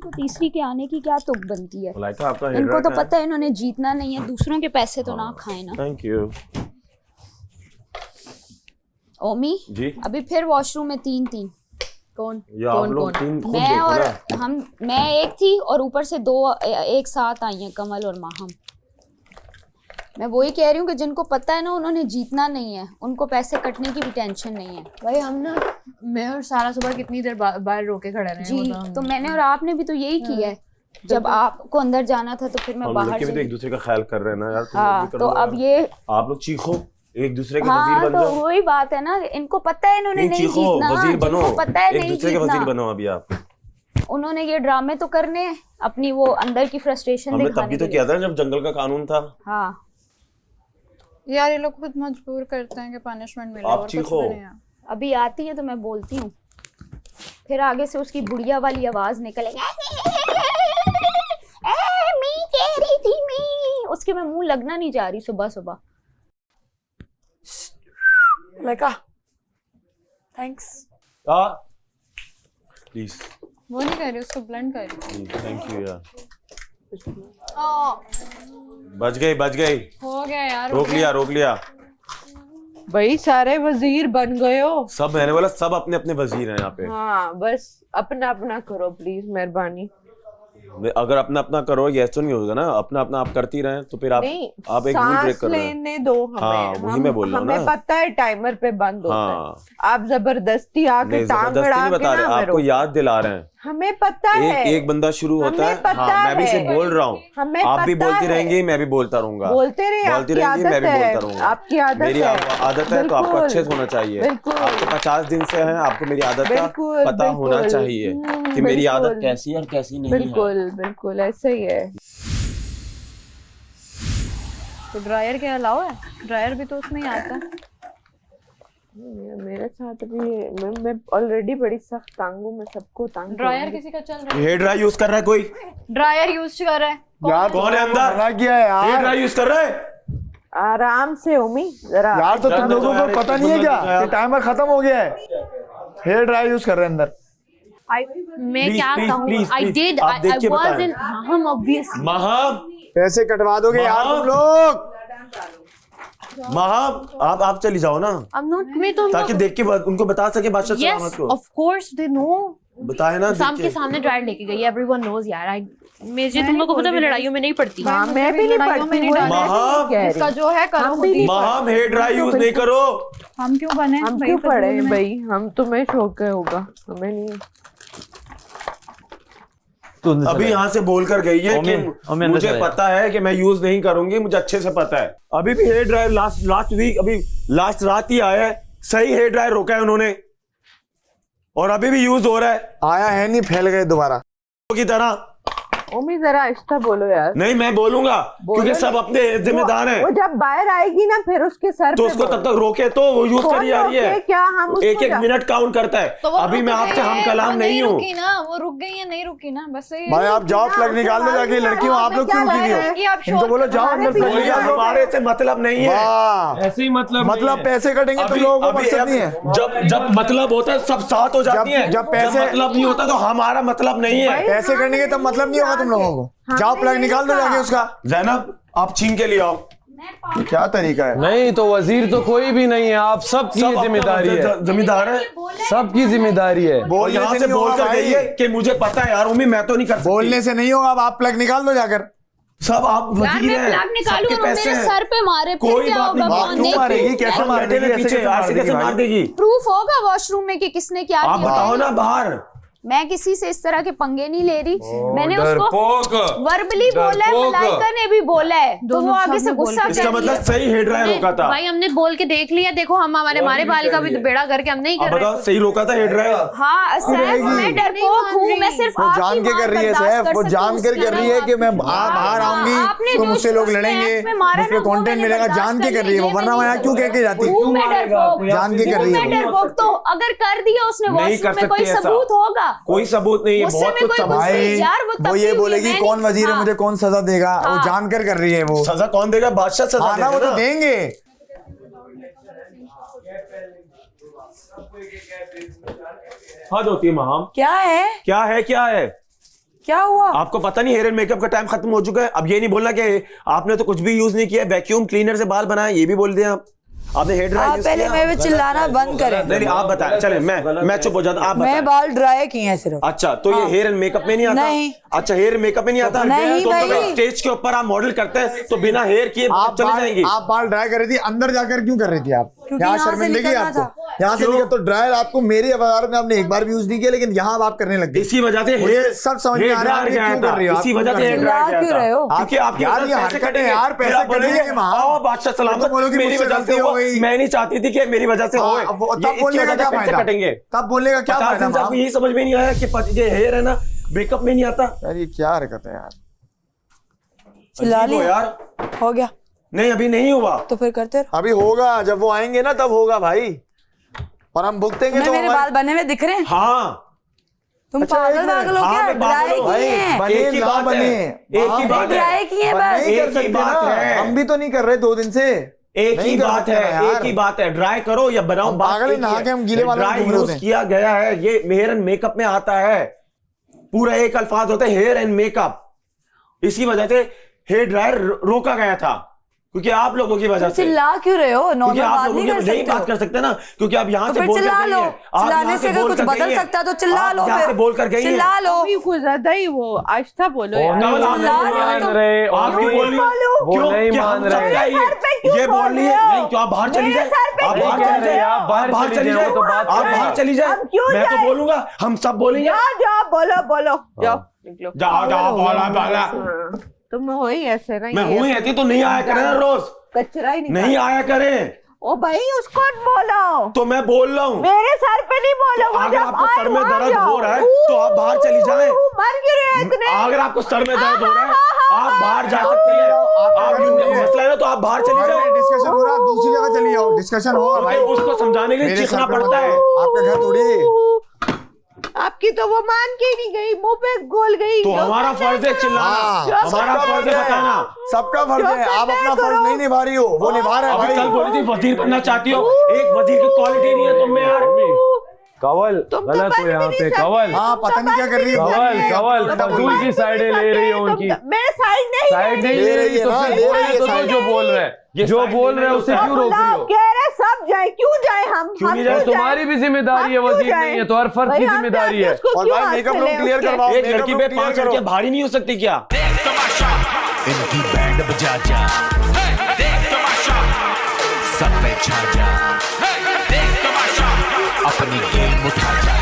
तो तीसरी के आने की क्या तुक बनती है। आपका इनको तो पता है इन्होंने जीतना नहीं है, दूसरों के पैसे तो ना खाए ना। थैंक यू ओमी जी। अभी फिर वॉशरूम में तीन कौन आप लोग तीन खुद मैं देखो और ना। मैं एक थी और ऊपर से दो एक साथ आई हैं, कमल और माहम। मैं वही कह रही हूँ कि जिनको पता है ना उन्होंने जीतना नहीं है, उनको पैसे कटने की भी टेंशन नहीं है। भाई हम ना, मैं और सारा सुबह कितनी देर बाहर रोके खड़े रहे जी तो मैंने और आपने भी तो यही किया है। जब आपको अंदर जाना था तो फिर मैं बाहर भी तो एक दूसरे का ख्याल कर रहे हैं ना यार। हाँ तो अब ये आप लोग चीखो, एक दूसरे के हाँ वजीर बन तो जाओ। वही बात है ना, इनको पता है इन्होंने नहीं चीखो, जीतना, वजीर बनो, जिनको पता है एक नहीं दूसरे के वजीर जीतना, बनो अभी आप। उन्होंने ये ड्रामे तो करने हैं अपनी वो अंदर की फ्रस्ट्रेशन हमने तब दिखाने भी तो के किया लिए। था जब जंगल का कानून था। हाँ यार ये लोग खुद मजबूर करते हैं कि पनिशमेंट मिले आप और कुछ चीखो। भी नहीं है। अभी आती है तो मैं बोलती हूँ, फिर आगे से उसकी बुढ़िया वाली आवाज निकलेगी, मी कह रही थी मी, उसके मैं मुंह लगना नहीं जा रही सुबह सुबह। लाइका थैंक्स। प्लीज वो नहीं कर रही, उसको ब्लेंड कर रही। थैंक यू यार। बच गई हो गया यार, रोक लिया। भाई सारे वजीर बन गए हो। सब मैंने बोला सब अपने अपने वजीर हैं यहाँ पे। हाँ बस अपना अपना करो प्लीज, मेहरबानी। अगर अपना अपना करो ये तो नहीं होगा ना, अपना अपना आप करती रहें तो फिर आप नहीं, एक रूल ब्रेक कर रहे हैं। लेने दो हमें। हाँ, वही मैं बोल रहा हूँ हमें ना। पता है टाइमर पे बंद होता हाँ। है, आप जबरदस्ती आके नहीं टांग जबरदस्ती अड़ा नहीं के बता रहे, ना हमें आपको रोको। याद दिला रहे हैं। हमें पता है, एक बंदा शुरू होता है। हमें पता हाँ, मैं भी है। सिर्फ बोल रहा हूँ, हमें आप भी पता बोलती है। रहेंगी, मैं भी बोलता रहूंगा। बोलते रहे, बोलती आपकी रहेंगी, मैं भी आदत है, बोलता रहूंगा। आपकी आदत मेरी है। आदत है तो आपको बिल्कुल। अच्छे से होना चाहिए। बिल्कुल। आपको 50 दिन से है, आपको मेरी आदत का बिल्कुल, पता होना बिल्कुल। चाहिए कि मेरी आदत बिल्कुल। कैसी है और कैसी नहीं है। बिल्कुल ऐसे ही है। तो ड्रायर क्या अलाउ है? ड्रायर भी तो उसमें ही आता है। मेरे साथ भी मैं ऑलरेडी बड़ी सख्त तंग हूँ, मैं सबको तंग ड्रायर किसी का चल रहा है? हेयर ड्राई यूज कर रहा है कोई? ड्रायर यूज कर रहा है यार कौन है अंदर? मना किया है हेयर यार। ड्राई यूज कर रहा है? आराम से उमी जरा। यार तो तुम लोगों को पता नहीं है क्या कि टाइमर खत्म हो गया है? हेयर ड्राई यूज कर रहे हैं अंदर। मैं क्या कहूँ, I did, I was in हम ऑब्वियसली महाम पैसे कटवा दोगे यार तुम लोग। आप चली जाओ ना, आई एम नॉट, मैं तो ताकि देख के उनको बता सके बादशाह सलामत यस को। Of course they know. बताए ना शाम देख के के। सामने ड्रायर लेके गई, एवरीवन नोज यार। आई मुझे तुम लोगों को पता है मैं लड़ाइयों में नहीं पड़ती। हाँ मैं भी नहीं पढ़ती, महाम इसका जो है करो खुद ही। महाम हेयर ड्राई यूज नहीं करो। हम क्यों बने? हम क्यों पढ़े भाई, हम तुम्हें शौक है होगा, हमें नहीं। अभी यहाँ से बोल कर गई है कि मुझे पता है कि मैं यूज नहीं करूंगी, मुझे अच्छे से पता है। अभी भी हेयर ड्रायर लास्ट वीक, अभी लास्ट रात ही आया है, सही हेयर ड्रायर रोका है उन्होंने और अभी भी यूज हो रहा है। आया है नहीं, फैल गए दोबारा की तरह। उम्मीद जरा आहिस्ता बोलो यार। नहीं मैं बोलूंगा क्योंकि सब अपने जिम्मेदार हैं। वो जब बाहर आएगी ना फिर उसके सर तो पे उसको बोलो। तब तक रोके तो वो यूज कौन करी जा रही है। रोके? क्या हम उसको एक मिनट काउंट करता है। तो वो अभी मैं रुक आपसे गई हम है, कलाम वो नहीं हूँ। रुकी ना, वो रुक गई है, नहीं रुकी ना, बस ये भाई आप जाओ प्लग निकाल दो जाके, लड़की हो आप लोग क्यों रुकी हुई हो? इनको बोलो जाओ अंदर प्लग कोई निकाल दो। हमारे से मतलब नहीं है। वाह, ऐसे ही मतलब पैसे कटेंगे तुम लोगों को मकसद नहीं है। जब मतलब होता है सब साथ हो जाती है। जब पैसे- मतलब नहीं होता तो हमारा मतलब नहीं है। पैसे करने के तब मतलब नहीं होगा तुम लोगों को। जाओ प्लग निकाल दो जाके उसका। जैनब आप छीन के लिए आओ। क्या तरीका है? नहीं तो वजीर तो कोई भी नहीं है, आप सबकी सब जिम्मेदारी है, जिम्मेदार है। सबकी जिम्मेदारी है। और बोलने यहाँ से से नहीं बोल होगा कर गई है भाई, कि मुझे पता है यार उम्मी मैं तो नहीं कर सकती। बोलने से नहीं होगा। अब आप प्लग निकाल दो जाकर। सब आप यार वजीर मैं हैं, प्लग निकालूं सबके और पैसे मेरे हैं। सर पे मारे फिर कोई क्या बात होगा? नहीं, बात क्यों मारेगी? कैसे हम मार बैठे देगी? हुए पीछे ऐसे कैसे मार देगी? प्रूफ होगा वॉशरूम में कि किसने क्या आप किया? बताओ ना बाहर। मैं किसी से इस तरह के पंगे नहीं ले रही। मैंने उसको डरपोक। वर्बली बोला है, डरपोक। मलाइका ने भी बोला है, तो वो दोनों आगे सब से ने बोल गुस्सा के कर इसका रही मतलब है। सही हेयर ड्रायर रोका था। भाई हमने बोल के देख लिया, देखो हम हमारे बाल का भी बेड़ा करके हम नहीं अब कर रहे। बताओ सही रोका था हेयर ड्रायर? हाँ सैफ मैं डरपोक हूँ, मैं सिर्फ वो आपकी जान के मार कर रही है बर्दाश्त सैफ, वो सकती जान हूँ, कर उसके कर रही है अलावा कि मैं हाँ, बाहर आऊंगी आपने तो जो मुझसे लोग उस लड़ेंगे, स्नैप में मारा मुझ पे ना, वो कंटेंट मैंने मिलेगा। बर्दाश्त जान के कर कर रही है वो, लिया, वरना मैं वहाँ नहीं क्यों कह के जाती? हूँ मैं डरपोक, जान के कर रही मैं है। डरपोक। तो अगर कर दिया उसने नहीं कर वॉशरूम में, कोई सकती ऐसा। सबूत होगा? कोई सबूत नहीं है, मुझसे बहुत में कुछ कोई सबूत गुस्सा है। नहीं। यार वो वो तब ये भी बोलेगी मैं कौन वजीर है, हाँ। मुझे कौन सजा देगा। वो हाँ। जान कर रही है वो। सजा कौन देगा? बादशाह सजा हाँ ना, वो देगा तो ना। देंगे। हद होती है महाम। क्या है? क्या है क्या है? क्या हुआ? आपको पता नहीं हेयर एंड मेकअप का टाइम खत्म हो चुका है। अब ये नहीं बोलना कि आपने तो कुछ भी यूज नहीं किया, वैक्यूम क्लीनर से बाल बनाए, ये भी बोल दिया आप। आपने हेयर ड्रायर यूज पहले किया? मेरे पे चिल्लाना बंद करें। नहीं आप बताएं, चले मैं चुप हो जाता, आप बताएं। मैं बाल ड्राई किए हैं सिर्फ। अच्छा, तो ये हेयर एंड मेकअप में नहीं आता? नहीं। अच्छा, हेयर मेकअप में नहीं आता? नहीं तो भाई। कभी स्टेज के ऊपर आप मॉडल करते हैं तो बिना हेयर किए चले जाएंगे? आप बाल ड्राई कर रही थी, अंदर जाकर क्यों कर रही थी आप? क्योंकि यहाँ यहाँ से शर्मिंदगी निकलना आपको, था। यहाँ से निकल तो ड्रायर आपको मेरे अवतार में आपने एक बार भी यूज नहीं किया, लेकिन यहाँ अब आप करने लग गए। इसी वजह से मुझे सब समझ में आ रहा है आप ये क्यों कर रही हो। इसी वजह से हेयर चिल्ला ड्रायर क्यों रहे हो? क्योंकि आपके यार ये हरकतें यार पैसे कटेंगे वहाँ। आओ बादशाह सलामत, तो बोलोगी मेरी मुझसे वजह गलती से हो हुआ। गई। मैं नहीं चाहती थी कि मेरी वजह से होए। तब बोलने का क्या फायदा? कटेंगे तब बोलने का क्या 50 फायदा? दिन से आपको यही समझ में नहीं आया कि ये हेयर है ना मेकअप में नहीं आता? यार ये क्या हरकत है यार? चिल्ला अजीब हो लिया, यार। हो गया नहीं अभी नहीं हुआ। तो फिर करते रहो। अभी होगा, जब वो आएंगे ना तब होगा भाई, और हम भुगतेंगे। तो मेरे बाल बने हुए दिख रहे हैं? हाँ तुम अच्छा, पागल एक मिनट। पागल हो हाँ, क्या? मैं ड्राई पागल हूँ किए हैं। बने एक ही ना बात बने, है, एक ही बात है। ड्राई किए हैं नहीं बस। कर एक ही सकते बात ना, है। हम भी तो नहीं कर रहे 2 दिन से। एक नहीं ही कर बात सकते है, ना यार। एक ही बात है, ड्राई करो या बनाओ। हम बात पागल ही एक ही नहा है। के हम गीले वाले ड्राई घूम रहे यूज होते हैं। किया गया है, ये हेयर एंड मेकअप में आता है। पूरा एक अल्फाज होता है हेयर एंड मेकअप। इसी वजह से हेयर ड्रायर रोका गया था, क्योंकि आप लोगों की वजह से। चिल्ला क्यों रहे हो? क्योंकि नॉर्मल आप बात लोगों नहीं की कर नहीं सकते बात हो। कर सकते ना, क्योंकि आप यहाँ तो से फिर बोल कर चिल्ला गई लो। हैं। आप चिल्लाने यहाँ से अगर बोल कुछ कर बदल गई हैं। सकता है तो चिल्ला आप लो यहाँ फिर। से बोल कर गई हैं। चिल्ला लो। अभी कुछ ज्यादा ही वो आहिस्ता बोलो यार। कमल, आप चिल्ला नहीं रहे हो मान तो- रहे, आप क्यों बोल रही हो? वो क्यों? नहीं क्या मान हम सब रहे। क्या ये बोल रही है? नहीं, क्यों आप बाहर चली जाए, आप बाहर चली जाए, आप बाहर चली जाए, आप बाहर चली जाए। मैं तो बोलूंगा, हम सब बोलेंगे। जाओ बोलो बोलो जाओ निकलो। जाओ जाओ बोला बोला। तुम हो ही ऐसे ना, मैं हूं ही ऐसी तो नहीं आया करें ना रोज, कचरा ही नहीं आया करें। ओ भाई उसको बोलो, तो मैं बोल रहा हूँ, मेरे सर पे नहीं बोलो। तो अगर आपको सर में दर्द हो रहा है तो आप बाहर चली जाएं। मर क्यों रहे हो इतने? अगर आपको सर में दर्द हो रहा है आप बाहर जा सकती है। आप मसला है ना तो आप बाहर चली जाए। डिस्कशन हो रहा है, दूसरी जगह चली जाओ, डिस्कशन होगा भाई। उसको समझाने के लिए मेरे चीखना सर पे पड़ता है। आपका घर थोड़ी है। आपकी तो वो मान के ही नहीं गई, मुंह पे गोल गई। तो हमारा फर्ज है चिल्लाना, हाँ, हमारा सबका फर्ज है फर्ज है। बताना। सबका फर्ज है, आप अपना फर्ज नहीं निभा रही हो, वो निभा रहे हैं अभी भाई। कल बोली थी वजीर बनना चाहती हो, एक वजीर की क्वालिटी नहीं है तुम में यार। कवल गलत हो यहाँ पे। कवल हाँ पता नहीं क्या कर रही है। कवल फजूल की साइडें ले रही है उनकी। मैं साइड नहीं साइड नहीं ले रही तो फिर बोल रही तो जो बोल रहे हैं, जो बोल रहे हैं उससे क्यों रोक रही हो? कह रहे सब जाए, क्यों जाए हम? क्यों नहीं हम जाए? तुम्हारी भी जिम्मेदारी है, वजीर नहीं है तो हर फर्द की जिम्मेदारी है। और भाई मेकअप रूम क्लियर करवाओ, एक मेकअप लड़की रूम पे क्लियर 5 करो। लड़कियां भारी नहीं हो सकती क्या? इनकी बैंड बजा जा, सब पे छा जा, अपनी गेम उठा जा।